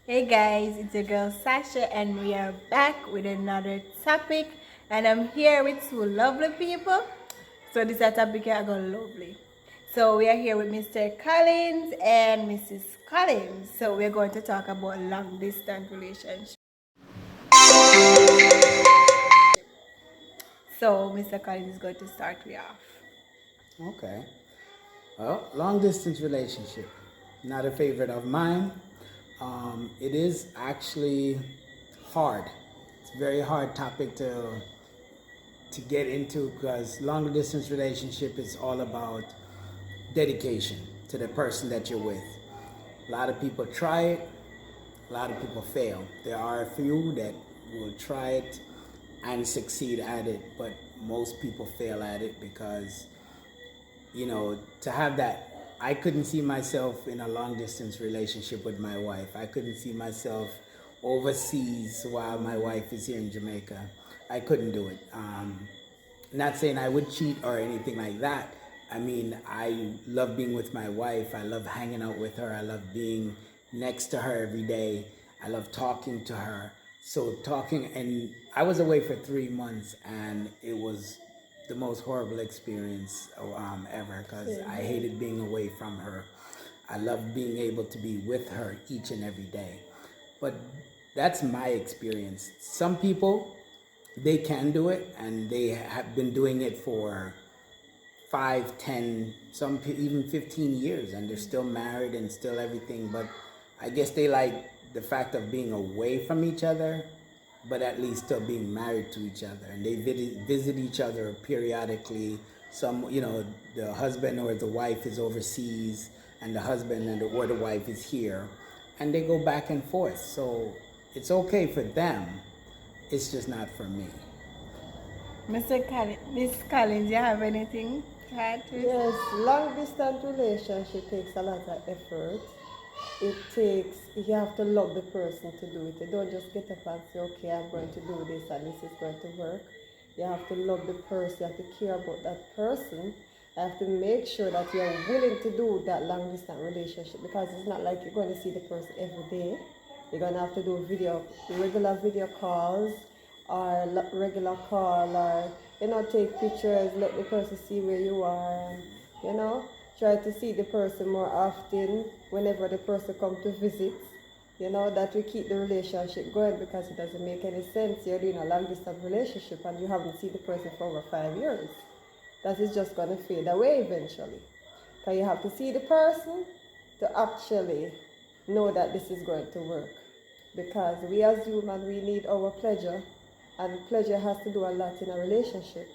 Hey guys, it's your girl Sasha, and we are back with another topic. And I'm here with two lovely people. So this topic is going lovely. So we are here with Mr. Collins and Mrs. Collins. So we're going to talk about long distance relationship. So Mr. Collins is going to start me off. Okay. Well, long distance relationship, not a favorite of mine. It is actually hard. It's a very hard topic to get into because long distance relationship is all about dedication to the person that you're with. A lot of people try it, a lot of people fail. There are a few that will try it and succeed at it, but most people fail at it because to have that, I couldn't see myself in a long distance relationship with my wife. I couldn't see myself overseas while my wife is here in Jamaica. I couldn't do it. Not saying I would cheat or anything like that. I mean, I love being with my wife. I love hanging out with her. I love being next to her every day. I love talking to her. So talking, and I was away for 3 months, and it was the most horrible experience ever because I hated being away from her. I love being able to be with her each and every day. But that's my experience. Some people, they can do it, and they have been doing it for 5, 10, some even 15 years, and they're still married and still everything. But I guess they like the fact of being away from each other, but at least still being married to each other. And they visit each other periodically. Some, the husband or the wife is overseas, and the husband or the wife is here, and they go back and forth. So it's okay for them. It's just not for me. Mr. Collins, Miss Collins, you have anything to add to it? Yes, long distance relationship takes a lot of effort. It takes, you have to love the person to do it. You don't just get up and say, okay, I'm going to do this and this is going to work. You have to love the person, you have to care about that person. You have to make sure that you're willing to do that long distance relationship, because it's not like you're going to see the person every day. You're going to have to do regular video calls, or regular call, or take pictures, let the person see where you are, and try to see the person more often whenever the person comes to visit. That will keep the relationship going, because it doesn't make any sense you're doing a long distance relationship and you haven't seen the person for over 5 years. That is just going to fade away eventually, because you have to see the person to actually know that this is going to work, because we as humans, we need our pleasure, and pleasure has to do a lot in a relationship.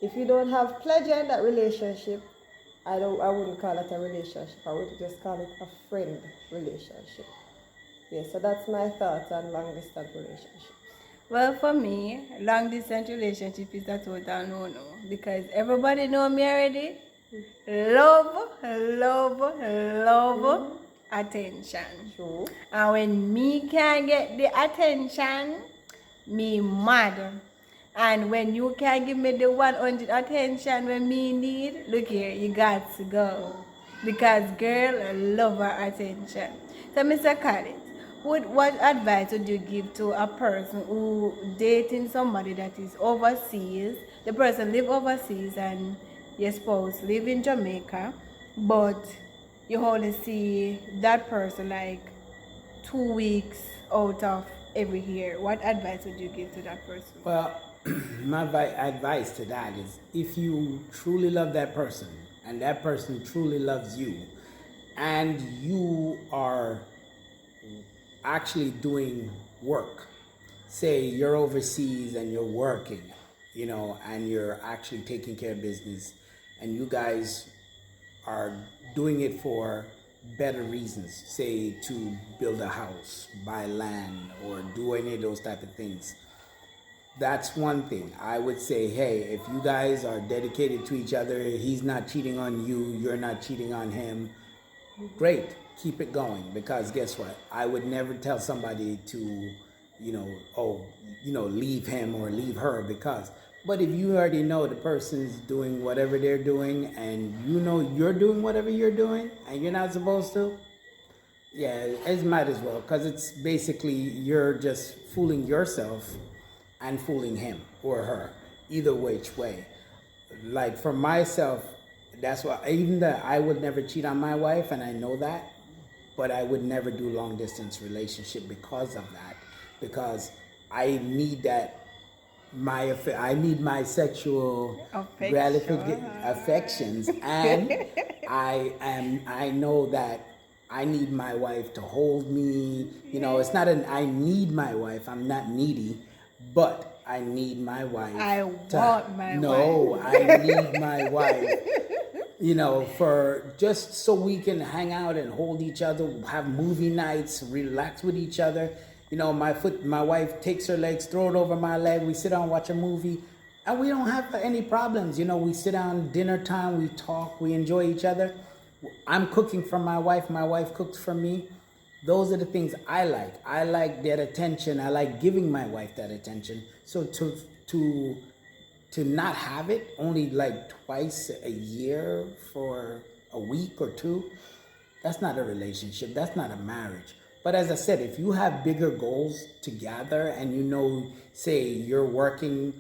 If you don't have pleasure in that relationship, I wouldn't call it a relationship. I would just call it a friend relationship. Yeah, so that's my thoughts on long distance relationships. Well, for me, long distance relationship is a total no-no, because everybody know me already. Love, love, love, attention. True. And when me can't get the attention, me mad. And when you can't give me the 100 attention when me need, look here, you got to go. Because girl, I love her attention. So Mr. Collins, what advice would you give to a person who dating somebody that is overseas? The person live overseas and your spouse live in Jamaica, but you only see that person like 2 weeks out of every year. What advice would you give to that person? Well, my advice to that is, if you truly love that person and that person truly loves you, and you are actually doing work, say you're overseas and you're working, and you're actually taking care of business, and you guys are doing it for better reasons, say to build a house, buy land, or do any of those type of things. That's one thing. I would say, hey, if you guys are dedicated to each other, he's not cheating on you, you're not cheating on him, great, keep it going. Because guess what? I would never tell somebody to, leave him or leave her, because. But if you already know the person's doing whatever they're doing, and you're doing whatever you're doing, and you're not supposed to, Yeah, it might as well, because it's basically you're just fooling yourself and fooling him or her, either which way. Like for myself, that's why even that I would never cheat on my wife, and I know that, but I would never do long distance relationship because of that, because I need that I need my sexual affections, and I know that I need my wife to hold me. You know, it's not an I need my wife. I'm not needy, but I need my wife. I want my no, wife. I need my wife. You know, for just so we can hang out and hold each other, have movie nights, relax with each other. You know, my wife takes her legs, throw it over my leg. We sit down, watch a movie, and we don't have any problems. You know, we sit down dinner time, we talk, we enjoy each other. I'm cooking for my wife cooks for me. Those are the things I like. I like that attention. I like giving my wife that attention. So to not have it only like twice a year for a week or two, that's not a relationship. That's not a marriage. But as I said, if you have bigger goals together and you know, say you're working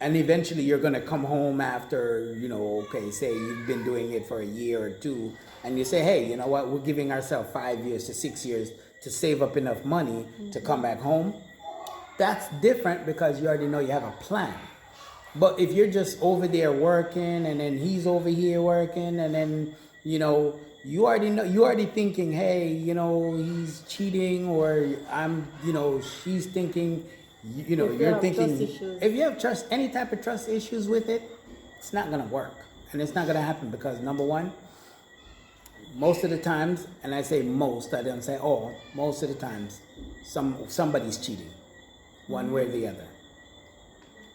and eventually you're going to come home after, you know, okay, say you've been doing it for a year or two, and you say, hey, you know what, we're giving ourselves 5 years to 6 years to save up enough money to come back home. That's different because you already know you have a plan. But if you're just over there working and then he's over here working and then, you know, you already thinking, hey, you know, he's cheating, or she's thinking, you know, you're thinking, if you have any type of trust issues with it, it's not going to work. And it's not going to happen because number one, most of the times, and I say most, I don't say all, most of the times, somebody's cheating one way or the other.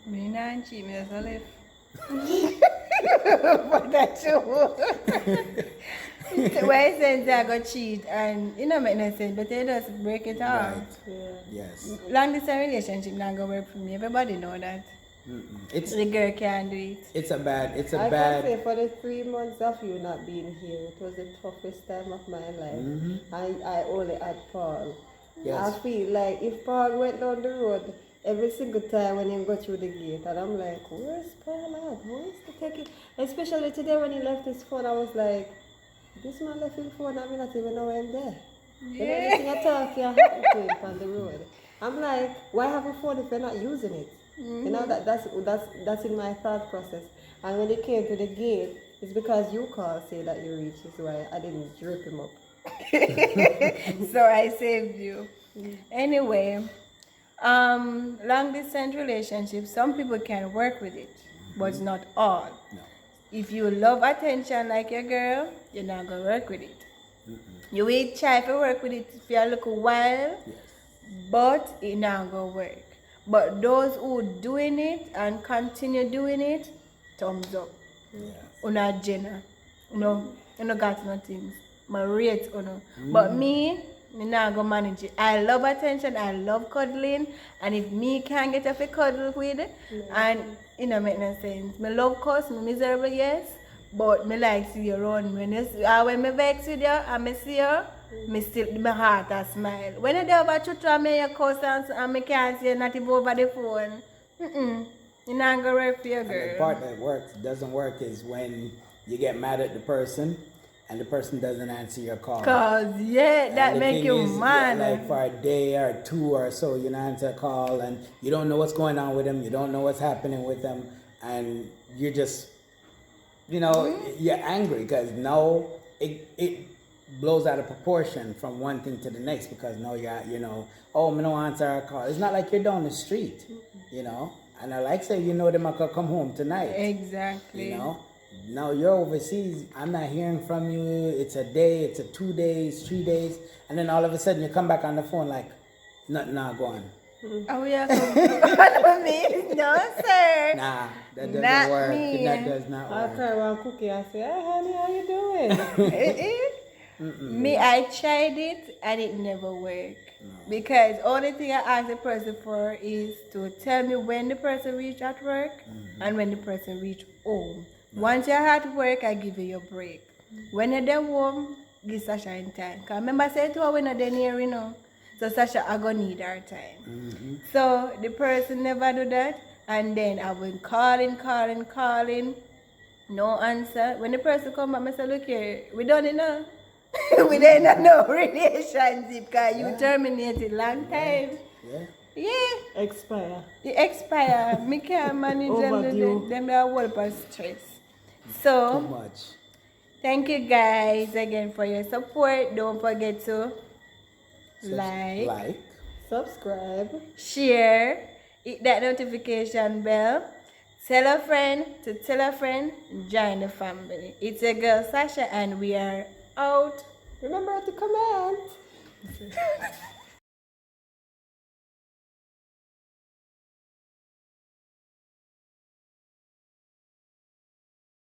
Me not cheat, me just live. But that's true. Why sense I go cheat and you know make no sense, but they just break it off. Right. Yeah. Yes. Long distance relationship not gonna work for me. Everybody know that. The girl can't do it. It's a bad. I can say for the 3 months of you not being here, it was the toughest time of my life. I only had Paul. Yes. I feel like if Paul went down the road every single time when he go through the gate, and I'm like, where's Paul at? Where's the taking? Especially today when he left his phone, I was like, this man left his phone, I mean, not even know I'm there. Yeah. Everything I talk, you happen to him on the road. I'm like, why have a phone if you're not using it? You know, that's in my thought process. And when he came to the gate, it's because you called, say that you reached, is why I didn't rip him up. So I saved you. Anyway, long distance relationship, some people can work with it, but not all. No. If you love attention like your girl, you're not gonna work with it. You will try to work with it for a little while, Yes. but it not gonna work. But those who doing it and continue doing it, thumbs up. Yeah. Una Jenna. You got nothing. My rate, But me not gonna manage it. I love attention, I love cuddling, and if me can't get off a cuddle with it, and it don't make no sense. Me love cuss, me miserable, yes, but me like see you around. When me vex with you and me see you, my heart a smile. When you do over to and me you cuss and me can't see you not even over the phone, you not gonna work for your And the girl. part that doesn't work is when you get mad at the person and the person doesn't answer your call. Cause that And the make thing you is, mad. like for a day or two or so, you don't answer a call and you don't know what's going on with them. You don't know what's happening with them, and you're just, you're angry because now it blows out of proportion from one thing to the next because now oh, me no answer a call. It's not like you're down the street, And I like say, them I could come home tonight. Exactly. Now you're overseas, I'm not hearing from you, it's a day, it's a 2 days, 3 days, and then all of a sudden you come back on the phone like, nothing not going. Oh, yeah. Me? No, sir. Nah, that doesn't Not work. me. That does not I work. try one cookie and say, hey honey, how you doing? Me, I tried it and it never worked. Because only thing I ask the person for is to tell me when the person reach at work and when the person reach home. Once you're at work, I give you your break. When you're there home, give Sasha in time. Because remember, I said to her, we're not there near, you know. So Sasha, I gonna need her time. Mm-hmm. So the person never do that. And then I've been calling. No answer. When the person come back, I say, look here, we done enough. We don't have no relationship because you terminated long time. Yeah. Yeah. Expire. It expire. Me can't manage Overdue. them the whole of stress. Too So much. thank you guys again for your support. Don't forget to like, Subscribe. share, hit that notification bell, tell a friend to tell a friend, join the family. It's your girl Sasha and we are out. Remember to comment.